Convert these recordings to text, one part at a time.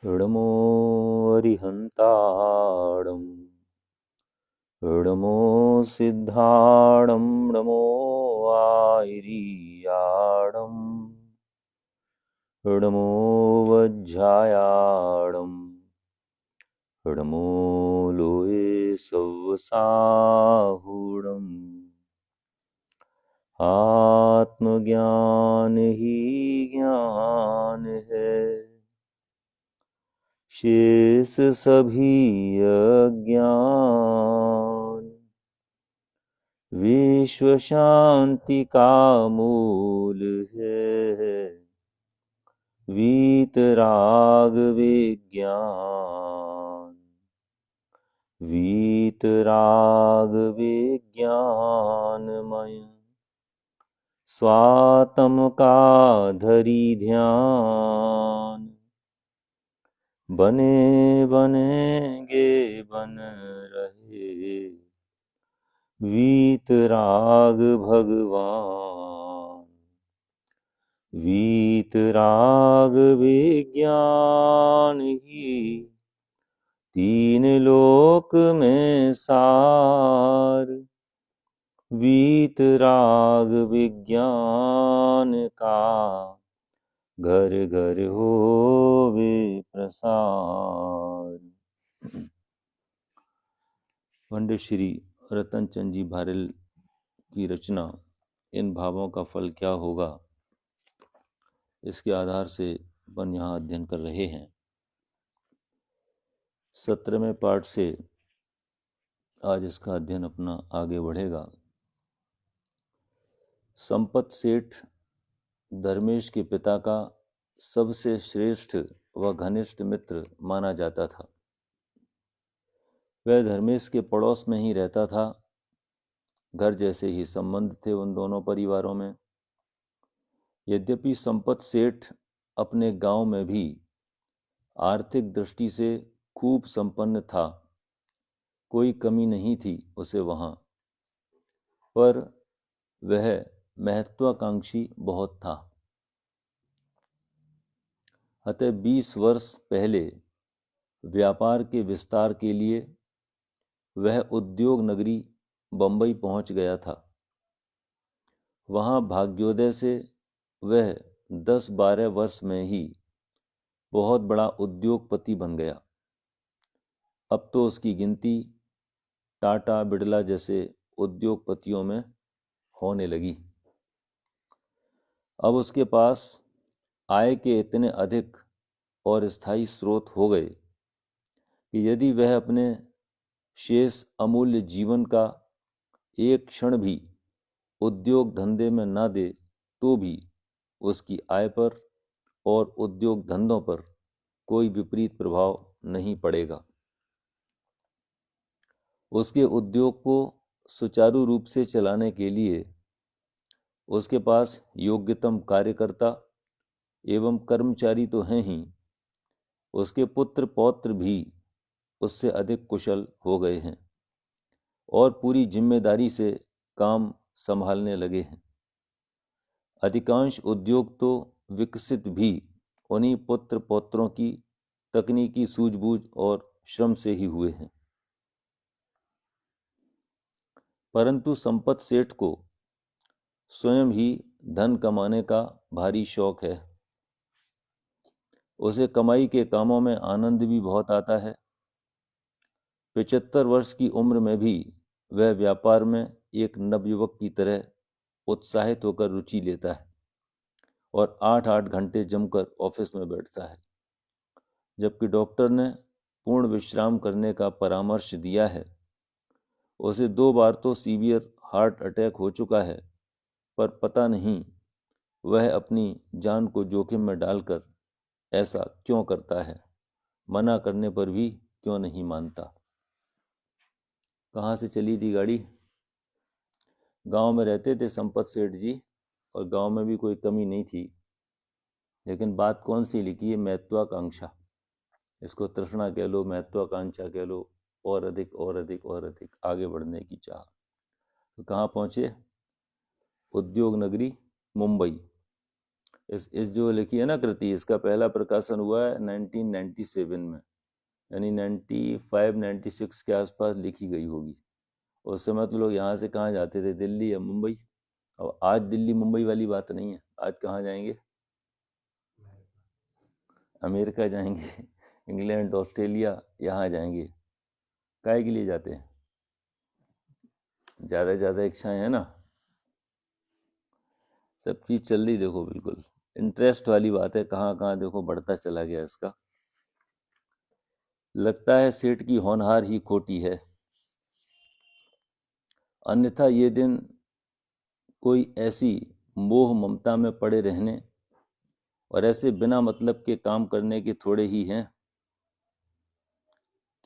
ऋडमो अरिहन्ताडं ऋडमो सिद्धाडं ऋडमो आयिरीयाडं ऋडमो वज्झायाडं ऋडमो लोये सव्वसाहुडम् आत्मज्ञान ही ज्ञान है, शेष सभी अज्ञान। विश्व शांति का मूल है, वीतराग विज्ञान। वीतराग विज्ञानमय स्वात्म का धरी ध्यान। बने बनेंगे बन रहे वीतराग भगवान। वीतराग विज्ञान ही तीन लोक में सार। वीतराग विज्ञान का घर घर होवे प्रसार। पंडित श्री रतनचंद जी भारेल की रचना इन भावों का फल क्या होगा, इसके आधार से अपन यहाँ अध्ययन कर रहे हैं। 17वें पाठ से आज इसका अध्ययन अपना आगे बढ़ेगा। संपत सेठ धर्मेश के पिता का सबसे श्रेष्ठ व घनिष्ठ मित्र माना जाता था। वह धर्मेश के पड़ोस में ही रहता था। घर जैसे ही संबंध थे उन दोनों परिवारों में। यद्यपि संपत सेठ अपने गांव में भी आर्थिक दृष्टि से खूब संपन्न था, कोई कमी नहीं थी उसे वहाँ, पर वह महत्वाकांक्षी बहुत था। अतः 20 वर्ष पहले व्यापार के विस्तार के लिए वह उद्योग नगरी बंबई पहुंच गया था। वहाँ भाग्योदय से वह 10-12 वर्ष में ही बहुत बड़ा उद्योगपति बन गया। अब तो उसकी गिनती टाटा बिड़ला जैसे उद्योगपतियों में होने लगी। अब उसके पास आय के इतने अधिक और स्थायी स्रोत हो गए कि यदि वह अपने शेष अमूल्य जीवन का एक क्षण भी उद्योग धंधे में ना दे तो भी उसकी आय पर और उद्योग धंधों पर कोई विपरीत प्रभाव नहीं पड़ेगा। उसके उद्योग को सुचारू रूप से चलाने के लिए उसके पास योग्यतम कार्यकर्ता एवं कर्मचारी तो हैं ही, उसके पुत्र पौत्र भी उससे अधिक कुशल हो गए हैं और पूरी जिम्मेदारी से काम संभालने लगे हैं। अधिकांश उद्योग तो विकसित भी उन्हीं पुत्र पौत्रों की तकनीकी सूझबूझ और श्रम से ही हुए हैं। परंतु संपत सेठ को स्वयं ही धन कमाने का भारी शौक है। उसे कमाई के कामों में आनंद भी बहुत आता है। 75 वर्ष की उम्र में भी वह व्यापार में एक नवयुवक की तरह उत्साहित होकर रुचि लेता है और 8-8 घंटे जमकर ऑफिस में बैठता है। जबकि डॉक्टर ने पूर्ण विश्राम करने का परामर्श दिया है। उसे 2 बार तो सीवियर हार्ट अटैक हो चुका है, पर पता नहीं वह अपनी जान को जोखिम में डालकर ऐसा क्यों करता है, मना करने पर भी क्यों नहीं मानता। कहाँ से चली थी गाड़ी? गांव में रहते थे संपत सेठ जी, और गांव में भी कोई कमी नहीं थी, लेकिन बात कौन सी लिखी है? महत्वाकांक्षा। इसको तृष्णा कह लो, महत्वाकांक्षा कह लो, और अधिक और अधिक और अधिक आगे बढ़ने की चाह। तो कहाँ पहुँचे? उद्योग नगरी मुंबई। इस जो लिखी है ना कृति, इसका पहला प्रकाशन हुआ है 1997 में, यानी 95 96 के आसपास लिखी गई होगी। उस समय तो लोग यहाँ से कहाँ जाते थे, दिल्ली या मुंबई। अब आज दिल्ली मुंबई वाली बात नहीं है, आज कहाँ जाएंगे, अमेरिका जाएंगे, इंग्लैंड ऑस्ट्रेलिया, यहाँ जाएंगे। काहे के लिए जाते हैं, ज़्यादा से ज़्यादा इच्छाएं हैं ना, सब चीज़ चल रही देखो, बिल्कुल इंटरेस्ट वाली बात है, कहाँ कहाँ देखो बढ़ता चला गया इसका। लगता है सेठ की होनहार ही खोटी है, अन्यथा ये दिन कोई ऐसी मोह ममता में पड़े रहने और ऐसे बिना मतलब के काम करने के थोड़े ही हैं।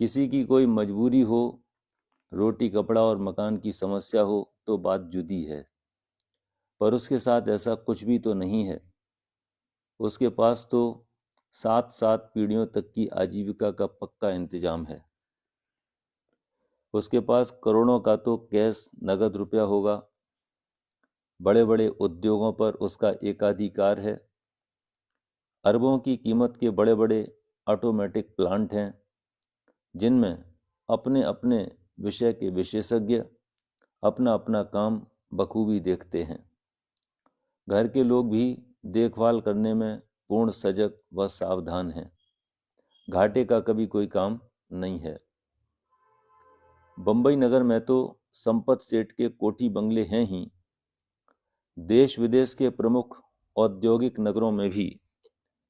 किसी की कोई मजबूरी हो, रोटी कपड़ा और मकान की समस्या हो तो बात जुदी है, पर उसके साथ ऐसा कुछ भी तो नहीं है। उसके पास तो 7 पीढ़ियों तक की आजीविका का पक्का इंतजाम है। उसके पास करोड़ों का तो कैश नगद रुपया होगा, बड़े बड़े उद्योगों पर उसका एकाधिकार है, अरबों की कीमत के बड़े बड़े ऑटोमेटिक प्लांट हैं, जिनमें अपने अपने विषय के विशेषज्ञ अपना अपना काम बखूबी देखते हैं। घर के लोग भी देखभाल करने में पूर्ण सजग व सावधान हैं। घाटे का कभी कोई काम नहीं है। बंबई नगर में तो संपत सेठ के कोठी बंगले हैं ही, देश विदेश के प्रमुख औद्योगिक नगरों में भी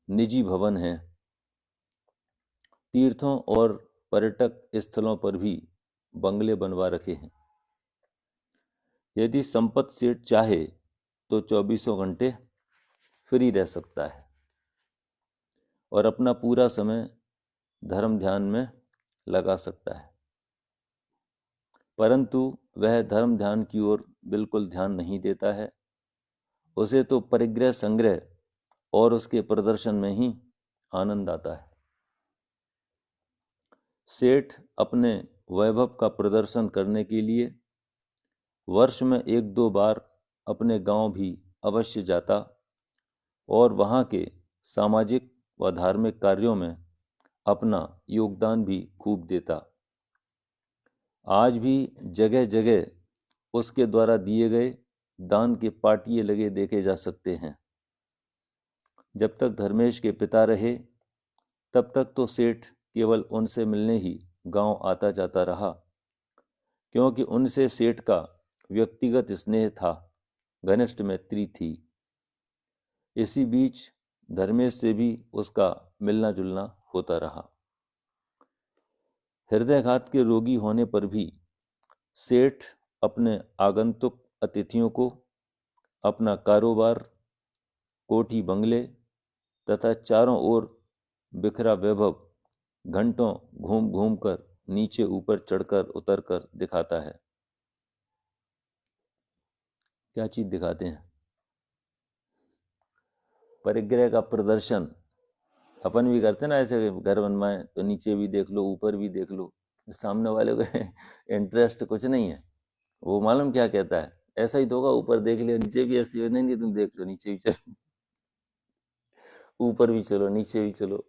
निजी भवन हैं। तीर्थों और पर्यटक स्थलों पर भी बंगले बनवा रखे हैं। यदि संपत सेठ चाहे तो 24 घंटे फ्री रह सकता है और अपना पूरा समय धर्म ध्यान में लगा सकता है, परंतु वह धर्म ध्यान की ओर बिल्कुल ध्यान नहीं देता है। उसे तो परिग्रह संग्रह और उसके प्रदर्शन में ही आनंद आता है। सेठ अपने वैभव का प्रदर्शन करने के लिए वर्ष में 1-2 बार अपने गांव भी अवश्य जाता और वहां के सामाजिक व धार्मिक कार्यों में अपना योगदान भी खूब देता। आज भी जगह जगह उसके द्वारा दिए गए दान के पाटिये लगे देखे जा सकते हैं। जब तक धर्मेश के पिता रहे तब तक तो सेठ केवल उनसे मिलने ही गांव आता जाता रहा, क्योंकि उनसे सेठ का व्यक्तिगत स्नेह था, घनिष्ठ मैत्री थी। इसी बीच धर्मेश से भी उसका मिलना जुलना होता रहा। हृदयघात के रोगी होने पर भी सेठ अपने आगंतुक अतिथियों को अपना कारोबार, कोठी बंगले तथा चारों ओर बिखरा वैभव घंटों घूम घूम कर नीचे ऊपर चढ़कर उतरकर दिखाता है। क्या चीज दिखाते हैं? परिग्रह का प्रदर्शन। अपन भी करते ना, ऐसे घर बनवाएं तो नीचे भी देख लो ऊपर भी देख लो। सामने वाले को इंटरेस्ट कुछ नहीं है, वो मालूम क्या कहता है, ऐसा ही तो होगा, ऊपर देख लिया नीचे भी ऐसी नहीं, नहीं तुम देख लो नीचे भी चलो, ऊपर भी चलो नीचे भी चलो,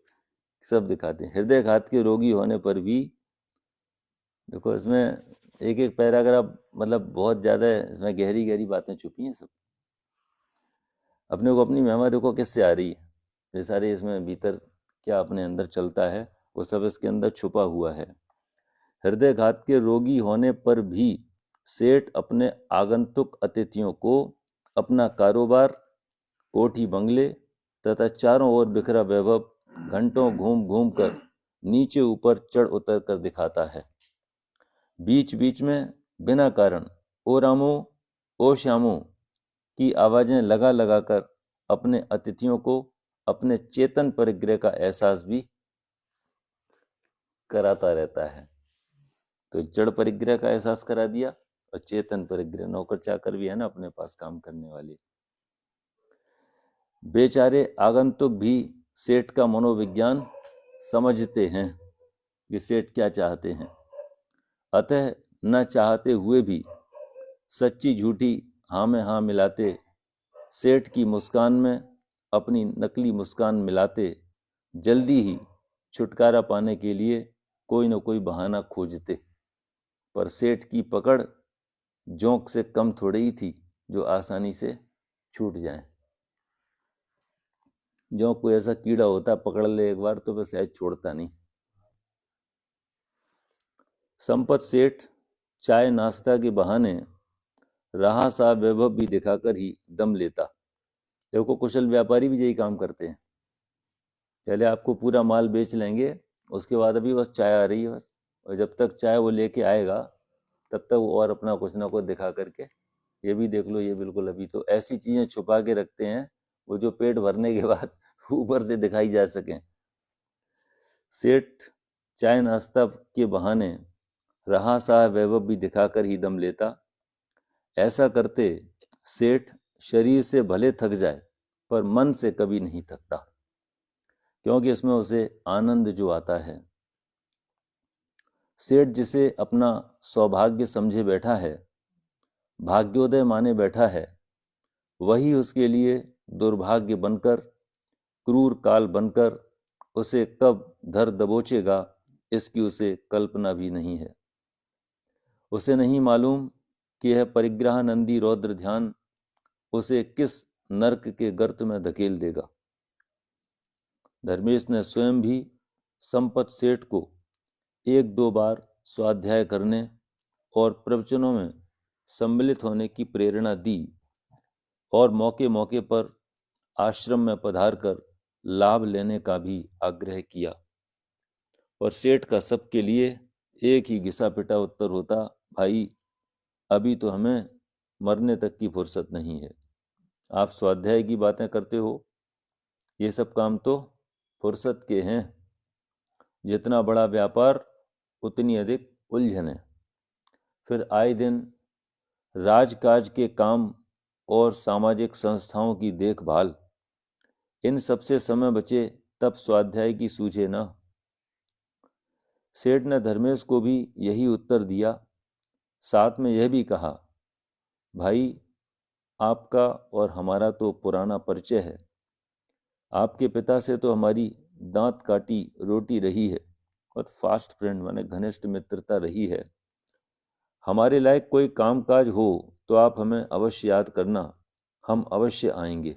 सब दिखाते हैं। हृदयघात के रोगी होने पर भी देखो, इसमें एक एक पैराग्राफ, मतलब बहुत ज़्यादा इसमें गहरी गहरी बातें छुपी हैं सब। अपने को अपनी महिमा देखो किससे आ रही है, ये सारे इसमें भीतर क्या अपने अंदर चलता है वो सब इसके अंदर छुपा हुआ है। हृदयघात के रोगी होने पर भी सेठ अपने आगंतुक अतिथियों को अपना कारोबार, कोठी बंगले तथा चारों ओर बिखरा वैभव घंटों घूम घूम कर नीचे ऊपर चढ़ उतर कर दिखाता है। बीच बीच में बिना कारण ओ रामो ओ श्यामो की आवाजें लगा लगा कर अपने अतिथियों को अपने चेतन परिग्रह का एहसास भी कराता रहता है। तो जड़ परिग्रह का एहसास करा दिया और चेतन परिग्रह, नौकर चाकर भी है ना अपने पास काम करने वाले। बेचारे आगंतुक भी सेठ का मनोविज्ञान समझते हैं कि सेठ क्या चाहते हैं, अतः न चाहते हुए भी सच्ची झूठी हाँ में हाँ मिलाते सेठ की मुस्कान में अपनी नकली मुस्कान मिलाते जल्दी ही छुटकारा पाने के लिए कोई न कोई बहाना खोजते। पर सेठ की पकड़ जोंक से कम थोड़ी ही थी जो आसानी से छूट जाए। जोंक कोई ऐसा कीड़ा होता है, पकड़ ले एक बार तो बस सहज छोड़ता नहीं। संपत सेठ चाय नाश्ता के बहाने रहा सा वैभव भी दिखाकर ही दम लेता। देखो, कुशल व्यापारी भी यही काम करते हैं। पहले आपको पूरा माल बेच लेंगे, उसके बाद अभी बस चाय आ रही है बस, और जब तक चाय वो लेके आएगा तब तक वो और अपना कुछ ना कुछ दिखा करके ये भी देख लो, ये बिल्कुल अभी, तो ऐसी चीजें छुपा के रखते हैं वो जो पेट भरने के बाद ऊपर से दिखाई जा सकें। सेठ चाय नाश्ता के बहाने रहा सा वैभव भी दिखाकर ही दम लेता। ऐसा करते सेठ शरीर से भले थक जाए पर मन से कभी नहीं थकता, क्योंकि इसमें उसे आनंद जो आता है। सेठ जिसे अपना सौभाग्य समझे बैठा है, भाग्योदय माने बैठा है, वही उसके लिए दुर्भाग्य बनकर, क्रूर काल बनकर उसे कब धर दबोचेगा, इसकी उसे कल्पना भी नहीं है। उसे नहीं मालूम कि यह परिग्रह नंदी रौद्र ध्यान उसे किस नरक के गर्त में धकेल देगा। धर्मेश ने स्वयं भी संपत सेठ को एक दो बार स्वाध्याय करने और प्रवचनों में सम्मिलित होने की प्रेरणा दी और मौके मौके पर आश्रम में पधारकर लाभ लेने का भी आग्रह किया। और सेठ का सबके लिए एक ही घिसा पिटा उत्तर होता, भाई अभी तो हमें मरने तक की फुर्सत नहीं है। आप स्वाध्याय की बातें करते हो, ये सब काम तो फुर्सत के हैं। जितना बड़ा व्यापार उतनी अधिक उलझन है। फिर आए दिन राजकाज के काम और सामाजिक संस्थाओं की देखभाल, इन सबसे समय बचे तब स्वाध्याय की सूझे ना। सेठ ने धर्मेश को भी यही उत्तर दिया, साथ में यह भी कहा, भाई आपका और हमारा तो पुराना परिचय है। आपके पिता से तो हमारी दांत काटी रोटी रही है और फास्ट फ्रेंड माने घनिष्ठ मित्रता रही है। हमारे लायक कोई कामकाज हो तो आप हमें अवश्य याद करना, हम अवश्य आएंगे।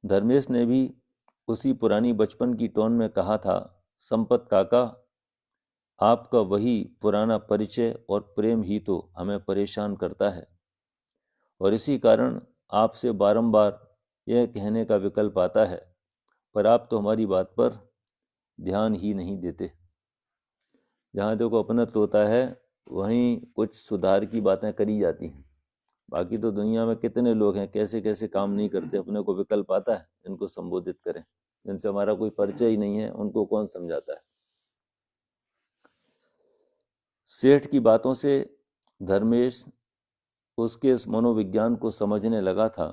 धर्मेश ने भी उसी पुरानी बचपन की टोन में कहा था, संपत काका, आपका वही पुराना परिचय और प्रेम ही तो हमें परेशान करता है, और इसी कारण आपसे बारंबार यह कहने का विकल्प आता है, पर आप तो हमारी बात पर ध्यान ही नहीं देते। जहाँ देखो अपनत्व होता है वहीं कुछ सुधार की बातें करी जाती हैं। बाकी तो दुनिया में कितने लोग हैं, कैसे कैसे काम नहीं करते, अपने को विकल्प आता है इनको संबोधित करें, जिनसे हमारा कोई परिचय ही नहीं है, उनको कौन समझाता है। सेठ की बातों से धर्मेश उसके इस मनोविज्ञान को समझने लगा था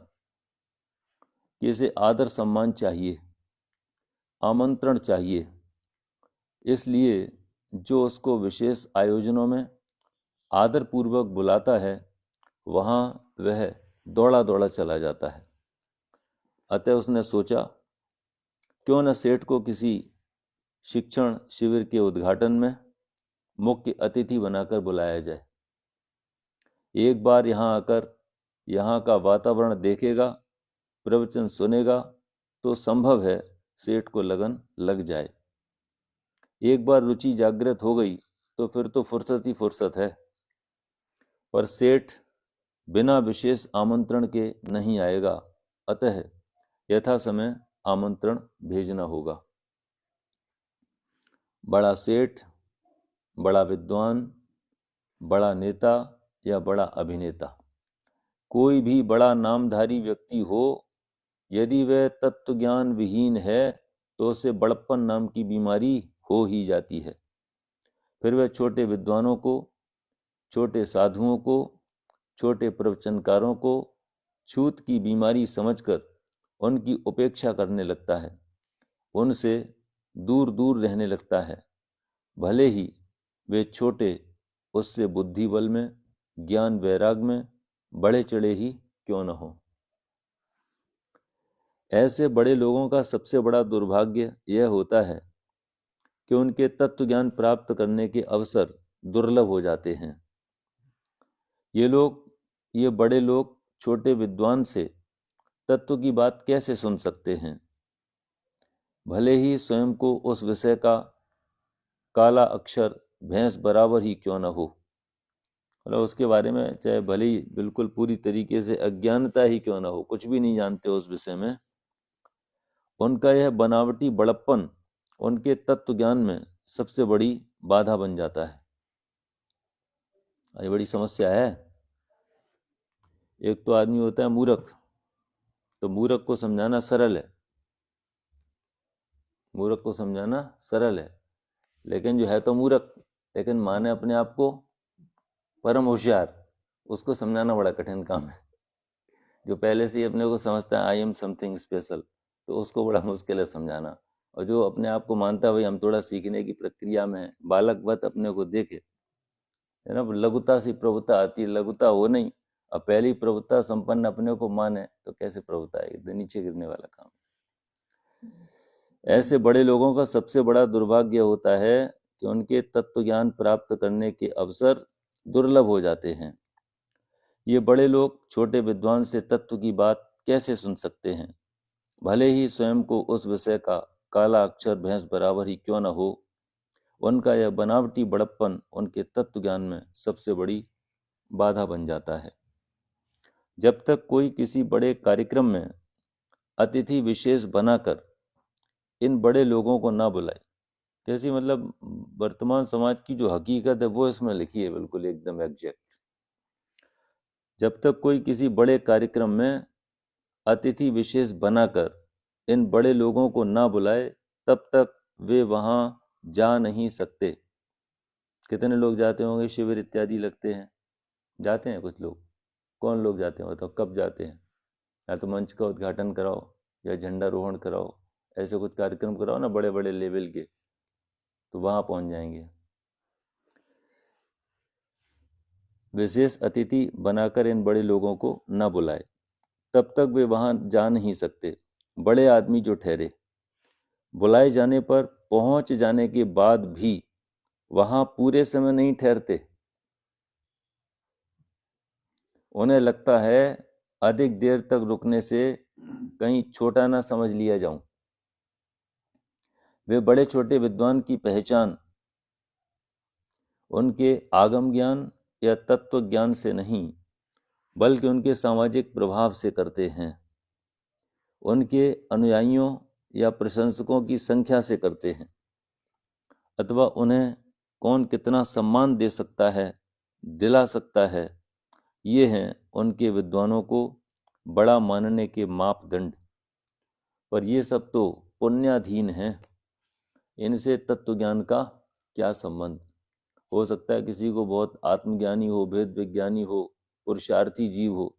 कि इसे आदर सम्मान चाहिए, आमंत्रण चाहिए। इसलिए जो उसको विशेष आयोजनों में आदरपूर्वक बुलाता है, वहाँ वह दौड़ा दौड़ा चला जाता है। अतः उसने सोचा, क्यों न सेठ को किसी शिक्षण शिविर के उद्घाटन में मुख्य अतिथि बनाकर बुलाया जाए। एक बार यहाँ आकर यहाँ का वातावरण देखेगा, प्रवचन सुनेगा, तो संभव है सेठ को लगन लग जाए। एक बार रुचि जागृत हो गई तो फिर तो फुर्सत ही फुर्सत है। पर सेठ बिना विशेष आमंत्रण के नहीं आएगा, अतः यथा समय आमंत्रण भेजना होगा। बड़ा सेठ, बड़ा विद्वान, बड़ा नेता या बड़ा अभिनेता, कोई भी बड़ा नामधारी व्यक्ति हो, यदि वह तत्व ज्ञान विहीन है तो उसे बड़प्पन नाम की बीमारी हो ही जाती है। फिर वह छोटे विद्वानों को, छोटे साधुओं को, छोटे प्रवचनकारों को छूत की बीमारी समझकर उनकी उपेक्षा करने लगता है, उनसे दूर दूर रहने लगता है, भले ही वे छोटे उससे बुद्धि बल में, ज्ञान वैराग में बढ़े चढ़े ही क्यों न हो। ऐसे बड़े लोगों का सबसे बड़ा दुर्भाग्य यह होता है कि उनके तत्व ज्ञान प्राप्त करने के अवसर दुर्लभ हो जाते हैं। ये बड़े लोग छोटे विद्वान से तत्व की बात कैसे सुन सकते हैं, भले ही स्वयं को उस विषय का काला अक्षर भैंस बराबर ही क्यों न हो। मतलब उसके बारे में चाहे भले ही बिल्कुल पूरी तरीके से अज्ञानता ही क्यों ना हो, कुछ भी नहीं जानते उस विषय में, उनका यह बनावटी बड़प्पन उनके तत्व ज्ञान में सबसे बड़ी बाधा बन जाता है। ये बड़ी समस्या है। एक तो आदमी होता है मूर्ख, तो मूर्ख को समझाना सरल है, मूर्ख को समझाना सरल है, लेकिन जो है तो मूर्ख, लेकिन माने अपने आप को परम होशियार, उसको समझाना बड़ा कठिन काम है। जो पहले से ही अपने को समझता है आई एम समथिंग स्पेशल, तो उसको बड़ा मुश्किल है समझाना। और जो अपने आप को मानता है भाई हम थोड़ा सीखने की प्रक्रिया में हैं, बालकवत अपने को देखे, है ना, लघुता से प्रभुता आती है, लघुता हो नहीं। अब पहली प्रभुता संपन्न अपने को माने तो कैसे प्रभुता आएगी, तो नीचे गिरने वाला काम। ऐसे बड़े लोगों का सबसे बड़ा दुर्भाग्य होता है कि उनके तत्व ज्ञान प्राप्त करने के अवसर दुर्लभ हो जाते हैं। ये बड़े लोग छोटे विद्वान से तत्व की बात कैसे सुन सकते हैं, भले ही स्वयं को उस विषय का काला अक्षर भैंस बराबर ही क्यों न हो। उनका यह बनावटी बड़प्पन उनके तत्व ज्ञान में सबसे बड़ी बाधा बन जाता है। जब तक कोई किसी बड़े कार्यक्रम में अतिथि विशेष बनाकर इन बड़े लोगों को ना बुलाए, कैसी मतलब वर्तमान समाज की जो हकीकत है वो इसमें लिखी है, बिल्कुल एकदम एग्जैक्ट। जब तक कोई किसी बड़े कार्यक्रम में अतिथि विशेष बनाकर इन बड़े लोगों को ना बुलाए, तब तक वे वहां जा नहीं सकते। कितने लोग जाते होंगे, शिविर इत्यादि लगते हैं, जाते हैं कुछ लोग। कौन लोग जाते हैं बताओ, कब जाते हैं? या तो मंच का उद्घाटन कराओ या झंडारोहण कराओ, ऐसे कुछ कार्यक्रम कराओ ना बड़े बड़े लेवल के, तो वहां पहुंच जाएंगे। विशेष अतिथि बनाकर इन बड़े लोगों को न बुलाए, तब तक वे वहां जा नहीं सकते। बड़े आदमी जो ठहरे, बुलाए जाने पर पहुंच जाने के बाद भी वहां पूरे समय नहीं ठहरते। उन्हें लगता है अधिक देर तक रुकने से कहीं छोटा ना समझ लिया जाऊं। वे बड़े छोटे विद्वान की पहचान उनके आगम ज्ञान या तत्व ज्ञान से नहीं, बल्कि उनके सामाजिक प्रभाव से करते हैं। उनके अनुयायियों या प्रशंसकों की संख्या से करते हैं, अथवा उन्हें कौन कितना सम्मान दे सकता है, दिला सकता है। ये हैं उनके विद्वानों को बड़ा मानने के मापदंड। पर ये सब तो पुण्याधीन हैं, इनसे तत्व ज्ञान का क्या संबंध? हो सकता है किसी को बहुत आत्मज्ञानी हो, वेद विज्ञानी हो, पुरुषार्थी जीव हो,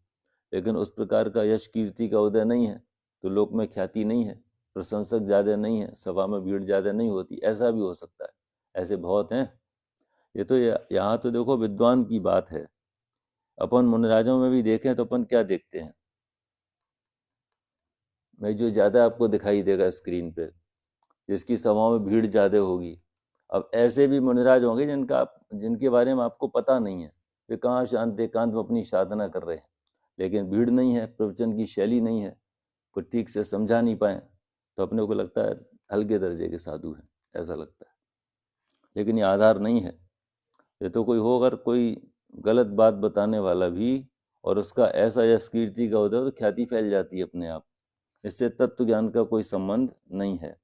लेकिन उस प्रकार का यश कीर्ति का उदय नहीं है, तो लोक में ख्याति नहीं है, प्रशंसक ज़्यादा नहीं है, सभा में भीड़ ज़्यादा नहीं होती, ऐसा भी हो सकता है। ऐसे बहुत हैं। ये तो यहाँ तो देखो विद्वान की बात है। अपन मुनिराजों में भी देखें तो अपन क्या देखते हैं भाई, जो ज़्यादा आपको दिखाई देगा स्क्रीन पे, जिसकी सभाओं में भीड़ ज़्यादा होगी। अब ऐसे भी मुनिराज होंगे जिनके बारे में आपको पता नहीं है, वे कहाँ शांत एकांत में अपनी साधना कर रहे हैं, लेकिन भीड़ नहीं है, प्रवचन की शैली नहीं है, कुछ ठीक से समझा नहीं पाए, तो अपने को लगता है हल्के दर्जे के साधु हैं, ऐसा लगता है। लेकिन ये आधार नहीं है। ये तो कोई हो, अगर कोई गलत बात बताने वाला भी और उसका ऐसा यश कीर्ति का उदय, तो ख्याति फैल जाती है अपने आप। इससे तत्व ज्ञान का कोई संबंध नहीं है।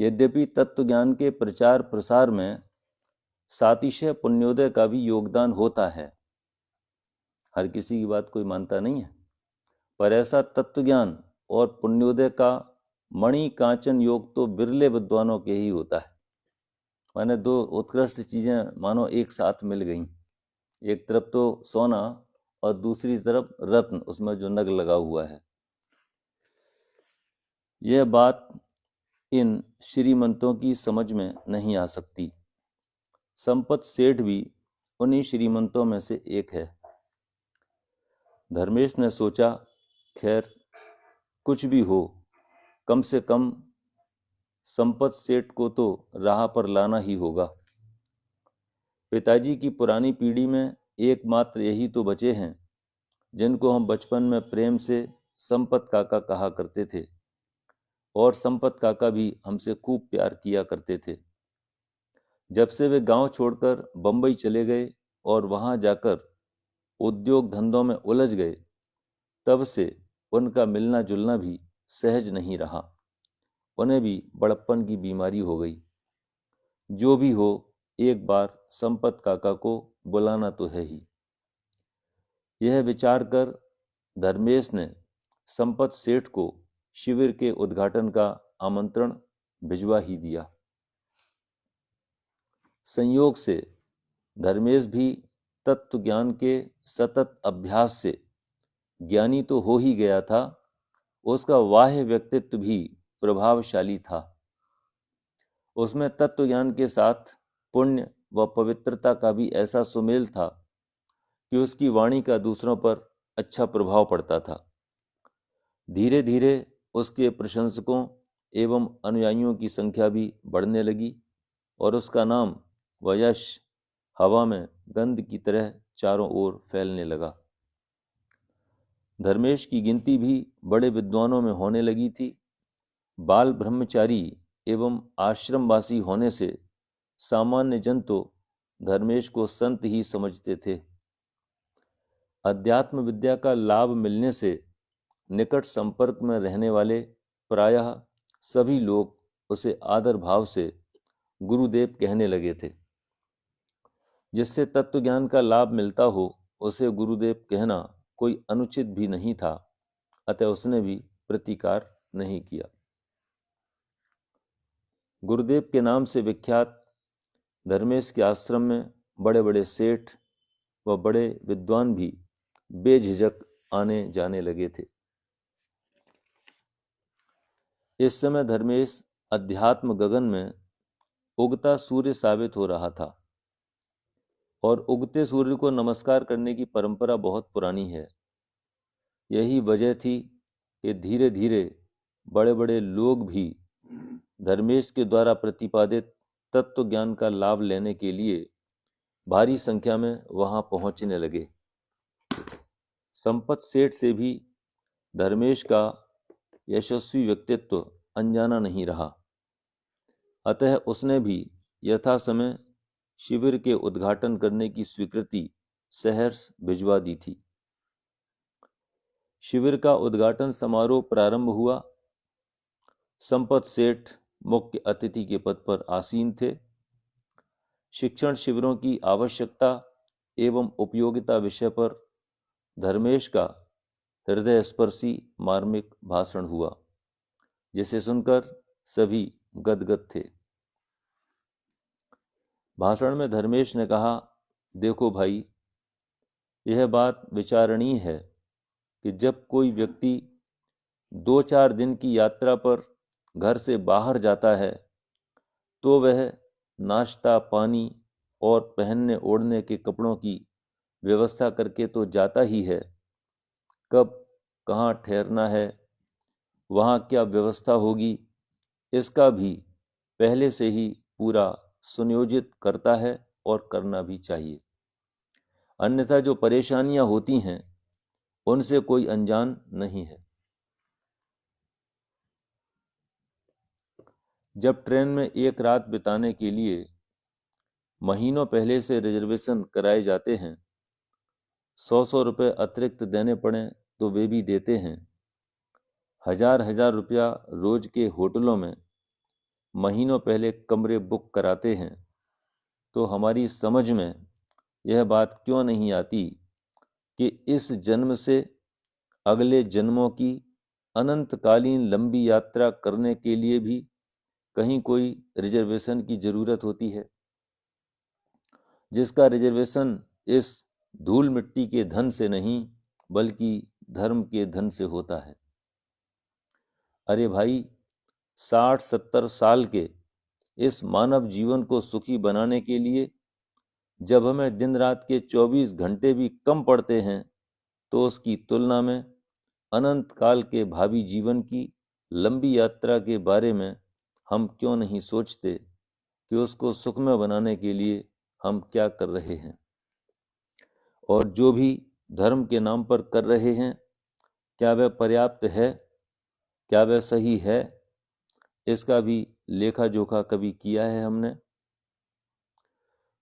यद्यपि तत्व ज्ञान के प्रचार प्रसार में सातिशय पुण्योदय का भी योगदान होता है, हर किसी की बात कोई मानता नहीं है, पर ऐसा तत्व ज्ञान और पुण्योदय का मणि कांचन योग तो बिरले विद्वानों के ही होता है। माने दो उत्कृष्ट चीजें मानो एक साथ मिल गई, एक तरफ तो सोना और दूसरी तरफ रत्न, उसमें जो नग लगा हुआ है। यह बात इन श्रीमंतों की समझ में नहीं आ सकती। संपत सेठ भी उन्हीं श्रीमंतों में से एक है। धर्मेश ने सोचा, खैर कुछ भी हो, कम से कम संपत सेठ को तो राह पर लाना ही होगा। पिताजी की पुरानी पीढ़ी में एकमात्र यही तो बचे हैं जिनको हम बचपन में प्रेम से संपत काका कहा करते थे, और संपत काका भी हमसे खूब प्यार किया करते थे। जब से वे गांव छोड़कर बंबई चले गए और वहां जाकर उद्योग धंधों में उलझ गए, तब से उनका मिलना जुलना भी सहज नहीं रहा। उन्हें भी बड़प्पन की बीमारी हो गई। जो भी हो, एक बार संपत काका को बुलाना तो है ही। यह विचार कर धर्मेश ने संपत सेठ को शिविर के उद्घाटन का आमंत्रण भिजवा ही दिया। संयोग से धर्मेश भी तत्व ज्ञान के सतत अभ्यास से ज्ञानी तो हो ही गया था, उसका बाह्य व्यक्तित्व भी प्रभावशाली था। उसमें तत्व ज्ञान के साथ पुण्य व पवित्रता का भी ऐसा सुमेल था कि उसकी वाणी का दूसरों पर अच्छा प्रभाव पड़ता था। धीरे धीरे उसके प्रशंसकों एवं अनुयायियों की संख्या भी बढ़ने लगी और उसका नाम व यश हवा में गंध की तरह चारों ओर फैलने लगा। धर्मेश की गिनती भी बड़े विद्वानों में होने लगी थी। बाल ब्रह्मचारी एवं आश्रमवासी होने से सामान्य जन तो धर्मेश को संत ही समझते थे। अध्यात्म विद्या का लाभ मिलने से निकट संपर्क में रहने वाले प्रायः सभी लोग उसे आदर भाव से गुरुदेव कहने लगे थे। जिससे तत्व ज्ञान का लाभ मिलता हो उसे गुरुदेव कहना कोई अनुचित भी नहीं था, अतः उसने भी प्रतिकार नहीं किया। गुरुदेव के नाम से विख्यात धर्मेश के आश्रम में बड़े बड़े सेठ व बड़े विद्वान भी बेझिझक आने जाने लगे थे। इस समय धर्मेश अध्यात्म गगन में उगता सूर्य साबित हो रहा था, और उगते सूर्य को नमस्कार करने की परंपरा बहुत पुरानी है। यही वजह थी कि धीरे धीरे बड़े बड़े लोग भी धर्मेश के द्वारा प्रतिपादित तत्व ज्ञान का लाभ लेने के लिए भारी संख्या में वहां पहुंचने लगे। संपत सेठ से भी धर्मेश का यशस्वी व्यक्तित्व अनजाना नहीं रहा, अतः उसने भी यथा समय शिविर के उद्घाटन करने की स्वीकृति सहर्ष भिजवा दी थी। शिविर का उद्घाटन समारोह प्रारंभ हुआ। संपत सेठ मुख्य अतिथि के पद पर आसीन थे। शिक्षण शिविरों की आवश्यकता एवं उपयोगिता विषय पर धर्मेश का हृदय स्पर्शी मार्मिक भाषण हुआ, जिसे सुनकर सभी गदगद थे। भाषण में धर्मेश ने कहा, देखो भाई, यह बात विचारणीय है कि जब कोई व्यक्ति 2-4 दिन की यात्रा पर घर से बाहर जाता है तो वह नाश्ता पानी और पहनने ओढ़ने के कपड़ों की व्यवस्था करके तो जाता ही है, कब कहाँ ठहरना है, वहाँ क्या व्यवस्था होगी, इसका भी पहले से ही पूरा सुनियोजित करता है और करना भी चाहिए। अन्यथा जो परेशानियां होती हैं उनसे कोई अनजान नहीं है। जब ट्रेन में एक रात बिताने के लिए महीनों पहले से रिजर्वेशन कराए जाते हैं, 100 रुपये अतिरिक्त देने पड़े तो वे भी देते हैं। 1000 रुपया रोज के होटलों में महीनों पहले कमरे बुक कराते हैं, तो हमारी समझ में यह बात क्यों नहीं आती कि इस जन्म से अगले जन्मों की अनंतकालीन लंबी यात्रा करने के लिए भी कहीं कोई रिजर्वेशन की जरूरत होती है, जिसका रिजर्वेशन इस धूल मिट्टी के धन से नहीं बल्कि धर्म के धन से होता है। अरे भाई, 60-70 साल के इस मानव जीवन को सुखी बनाने के लिए जब हमें दिन रात के 24 घंटे भी कम पड़ते हैं, तो उसकी तुलना में अनंत काल के भावी जीवन की लंबी यात्रा के बारे में हम क्यों नहीं सोचते कि उसको सुखमय बनाने के लिए हम क्या कर रहे हैं, और जो भी धर्म के नाम पर कर रहे हैं क्या वह पर्याप्त है, क्या वह सही है, इसका भी लेखा जोखा कभी किया है हमने?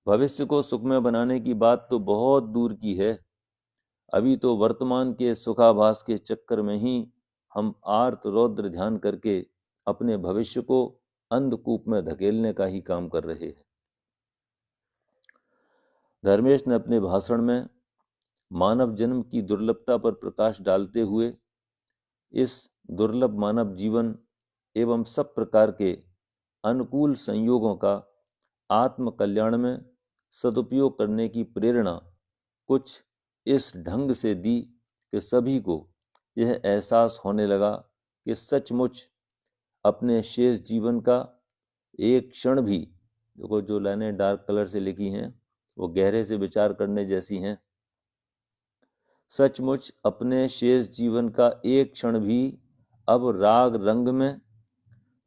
भविष्य को सुखमय बनाने की बात तो बहुत दूर की है। अभी तो वर्तमान के सुखाभास के चक्कर में ही हम आर्त रौद्र ध्यान करके अपने भविष्य को अंधकूप में धकेलने का ही काम कर रहे हैं। धर्मेश ने अपने भाषण में मानव जन्म की दुर्लभता पर प्रकाश डालते हुए इस दुर्लभ मानव जीवन एवं सब प्रकार के अनुकूल संयोगों का आत्म कल्याण में सदुपयोग करने की प्रेरणा कुछ इस ढंग से दी कि सभी को यह एहसास होने लगा कि सचमुच अपने शेष जीवन का एक क्षण भी, देखो जो लाइनें डार्क कलर से लिखी हैं वो गहरे से विचार करने जैसी हैं, सचमुच अपने शेष जीवन का एक क्षण भी अब राग रंग में,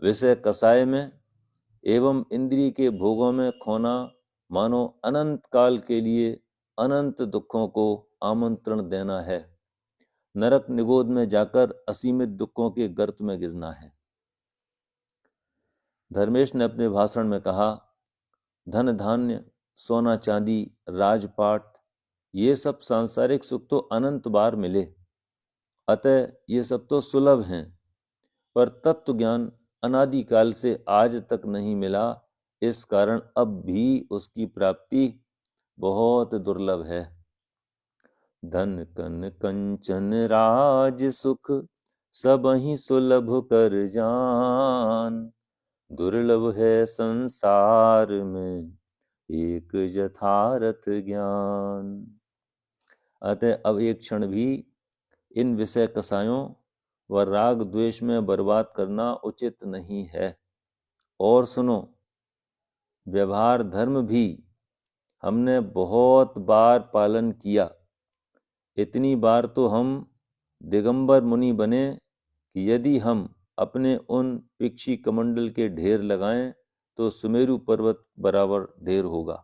विषय कसाय में एवं इंद्रिय के भोगों में खोना मानो अनंत काल के लिए अनंत दुखों को आमंत्रण देना है, नरक निगोद में जाकर असीमित दुखों के गर्त में गिरना है। धर्मेश ने अपने भाषण में कहा, धन धान्य, सोना चांदी, राजपाट, ये सब सांसारिक सुख तो अनंत बार मिले, अतः ये सब तो सुलभ हैं, पर तत्व ज्ञान अनादिकाल से आज तक नहीं मिला, इस कारण अब भी उसकी प्राप्ति बहुत दुर्लभ है। धन कन कंचन राज सुख सबहि सुलभ कर जान, दुर्लभ है संसार में एक यथार्थ ज्ञान। अतः अब एक क्षण भी इन विषय कसायों व राग द्वेष में बर्बाद करना उचित नहीं है। और सुनो, व्यवहार धर्म भी हमने बहुत बार पालन किया, इतनी बार तो हम दिगंबर मुनि बने कि यदि हम अपने उन पिक्षी कमंडल के ढेर लगाएं तो सुमेरु पर्वत बराबर ढेर होगा,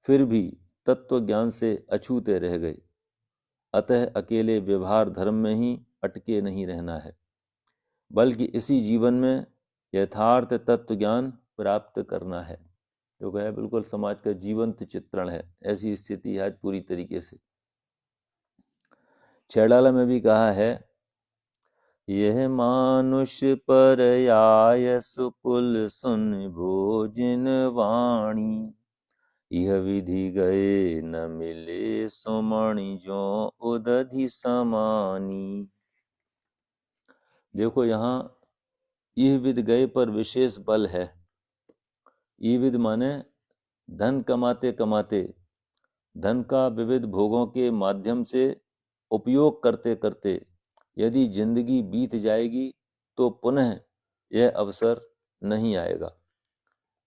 फिर भी तत्व ज्ञान से अछूते रह गए। अतः अकेले व्यवहार धर्म में ही अटके नहीं रहना है, बल्कि इसी जीवन में यथार्थ तत्व ज्ञान प्राप्त करना है। तो कहे बिल्कुल समाज का जीवंत चित्रण है, ऐसी स्थिति आज पूरी तरीके से। छैड़ाला में भी कहा है, यह मानुष पर आय सुकुल सुन भोजन वाणी, यह विधि गए न मिले सुमणि जो उदधि समानी। देखो यहाँ यह विध गए पर विशेष बल है। यह विध माने धन कमाते कमाते, धन का विविध भोगों के माध्यम से उपयोग करते करते यदि जिंदगी बीत जाएगी तो पुनः यह अवसर नहीं आएगा,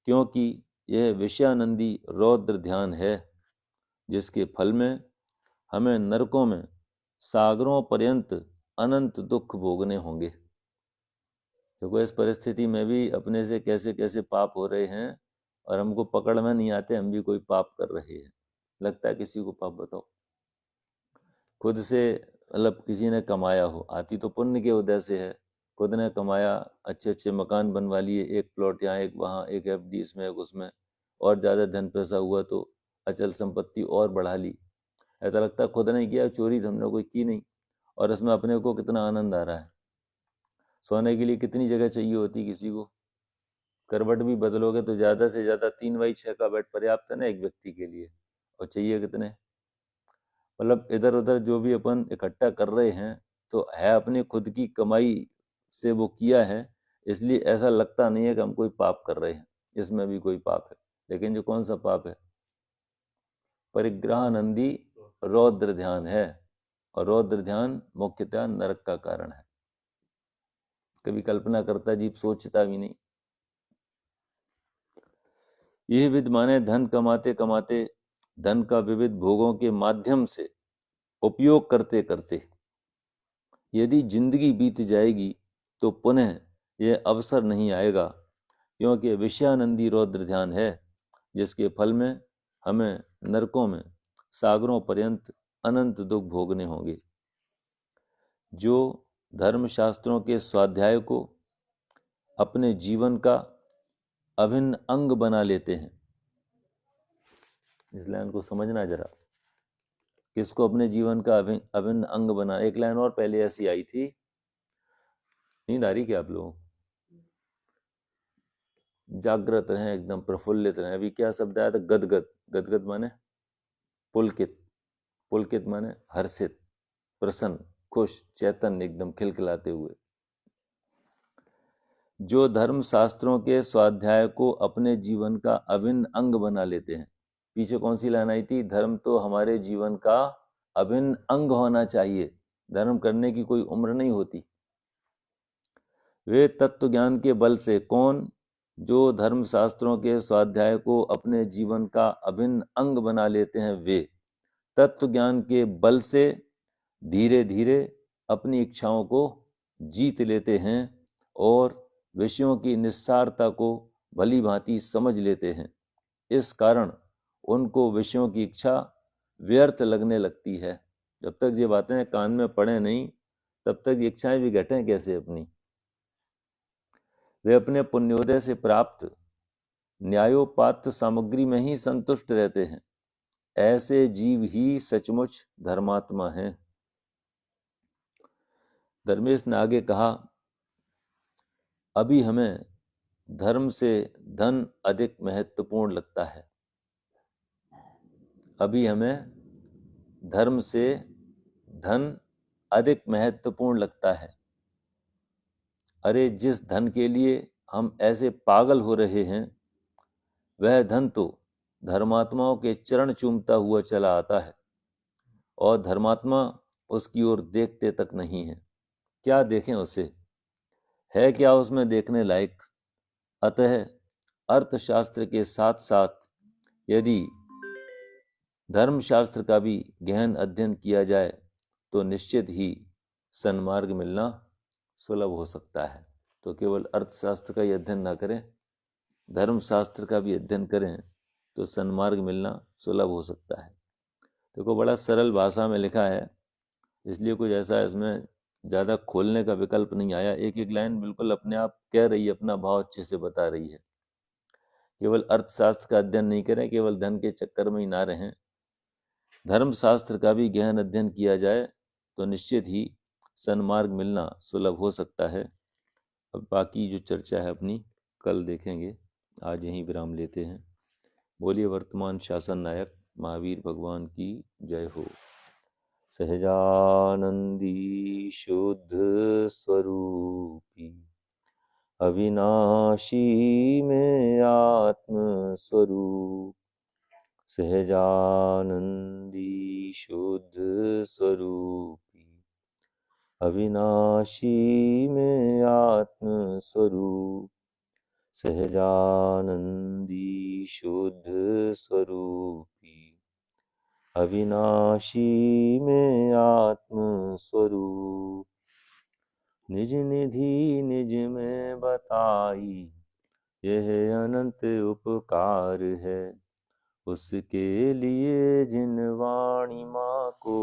क्योंकि यह विषयानंदी रौद्र ध्यान है, जिसके फल में हमें नरकों में सागरों पर्यंत अनंत दुख भोगने होंगे। देखो इस परिस्थिति में भी अपने से कैसे कैसे पाप हो रहे हैं और हमको पकड़ में नहीं आते, हम भी कोई पाप कर रहे हैं। लगता है किसी को पाप बताओ, खुद से मतलब किसी ने कमाया हो, आती तो पुण्य के उदय से है, खुद ने कमाया, अच्छे अच्छे मकान बनवा लिए, एक प्लॉट यहाँ एक वहाँ, एक एफडी इसमें एक उसमें, और ज़्यादा धन पैसा हुआ तो अचल संपत्ति और बढ़ा ली। ऐसा लगता है खुद ने किया, चोरी तो हमने कोई की नहीं, और इसमें अपने को कितना आनंद आ रहा है। सोने के लिए कितनी जगह चाहिए होती किसी को, करवट भी बदलोगे तो ज़्यादा से ज़्यादा 3x6 का बेड पर्याप्त है ना एक व्यक्ति के लिए, और चाहिए कितने। मतलब इधर उधर जो भी अपन इकट्ठा कर रहे हैं तो है अपनी खुद की कमाई से वो किया है, इसलिए ऐसा लगता नहीं है कि हम कोई पाप कर रहे हैं, इसमें भी कोई पाप है। लेकिन जो कौन सा पाप है, परिग्रहानंदी रौद्र ध्यान है, और रौद्र ध्यान मुख्यतः नरक का कारण है। कभी कल्पना करता जीव सोचता भी नहीं। यह विध माने धन कमाते कमाते, धन का विविध भोगों के माध्यम से उपयोग करते करते यदि जिंदगी बीत जाएगी तो पुनः यह अवसर नहीं आएगा, क्योंकि विषयानंदी रौद्र ध्यान है, जिसके फल में हमें नरकों में सागरों पर्यंत अनंत दुख भोगने होंगे। जो धर्मशास्त्रों के स्वाध्याय को अपने जीवन का अभिन्न अंग बना लेते हैं, इस लाइन को समझना जरा, किसको अपने जीवन का अभिन्न अंग बना। एक लाइन और पहले ऐसी आई थी, नींद आ रही क्या आप लोगों? जागृत रहें, एकदम प्रफुल्लित रहें। अभी क्या शब्द आया था? गदगद। गदगद माने पुलकित, पुलकित माने हर्षित, प्रसन्न, खुश, चैतन्य, एकदम खिलखिलाते हुए। जो धर्म शास्त्रों के स्वाध्याय को अपने जीवन का अभिन्न अंग बना लेते हैं। पीछे कौन सी लाइन आई थी? धर्म तो हमारे जीवन का अभिन्न अंग होना चाहिए, धर्म करने की कोई उम्र नहीं होती। वे तत्व ज्ञान के बल से, कौन? जो धर्म शास्त्रों के स्वाध्याय को अपने जीवन का अभिन्न अंग बना लेते हैं, वे तत्व ज्ञान के बल से धीरे धीरे अपनी इच्छाओं को जीत लेते हैं और विषयों की निस्सारता को भली भांति समझ लेते हैं। इस कारण उनको विषयों की इच्छा व्यर्थ लगने लगती है। जब तक ये बातें कान में पड़े नहीं, तब तक ये इच्छाएं भी घटें कैसे अपनी। वे अपने पुण्योदय से प्राप्त न्यायोपात्त सामग्री में ही संतुष्ट रहते हैं। ऐसे जीव ही सचमुच धर्मात्मा हैं। धर्मेश ने आगे कहा, अभी हमें धर्म से धन अधिक महत्वपूर्ण लगता है। अभी हमें धर्म से धन अधिक महत्वपूर्ण लगता है। अरे जिस धन के लिए हम ऐसे पागल हो रहे हैं, वह धन तो धर्मात्माओं के चरण चूमता हुआ चला आता है और धर्मात्मा उसकी ओर देखते तक नहीं है। क्या देखें उसे, है क्या उसमें देखने लायक? अतः अर्थशास्त्र के साथ साथ यदि धर्मशास्त्र का भी गहन अध्ययन किया जाए तो निश्चित ही सन्मार्ग मिलना सुलभ हो सकता है। तो केवल अर्थशास्त्र का ही अध्ययन ना करें, धर्मशास्त्र का भी अध्ययन करें तो सन्मार्ग मिलना सुलभ हो सकता है। देखो, बड़ा सरल भाषा में लिखा है, इसलिए कुछ ऐसा इसमें ज़्यादा खोलने का विकल्प नहीं आया। एक एक लाइन बिल्कुल अपने आप कह रही है, अपना भाव अच्छे से बता रही है। केवल अर्थशास्त्र का अध्ययन नहीं करें, केवल धन के चक्कर में ही ना रहें, धर्मशास्त्र का भी गहन अध्ययन किया जाए तो निश्चित ही सन्मार्ग मिलना सुलभ हो सकता है। अब बाकी जो चर्चा है अपनी कल देखेंगे। आज यहीं विराम लेते हैं। बोलिए वर्तमान शासन नायक महावीर भगवान की जय हो। सहजानंदी शुद्ध स्वरूपी, अविनाशी में आत्म स्वरूप। सहजानंदी शुद्ध स्वरूपी, अविनाशी में आत्म स्वरूप। सहजानंदी शुद्ध स्वरूपी, अविनाशी में आत्म स्वरूप। निज निधि निज में बताई, यह अनंत उपकार है। उसके लिए जिन वाणी माँ को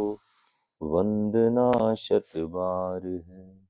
वंदना शत बार है।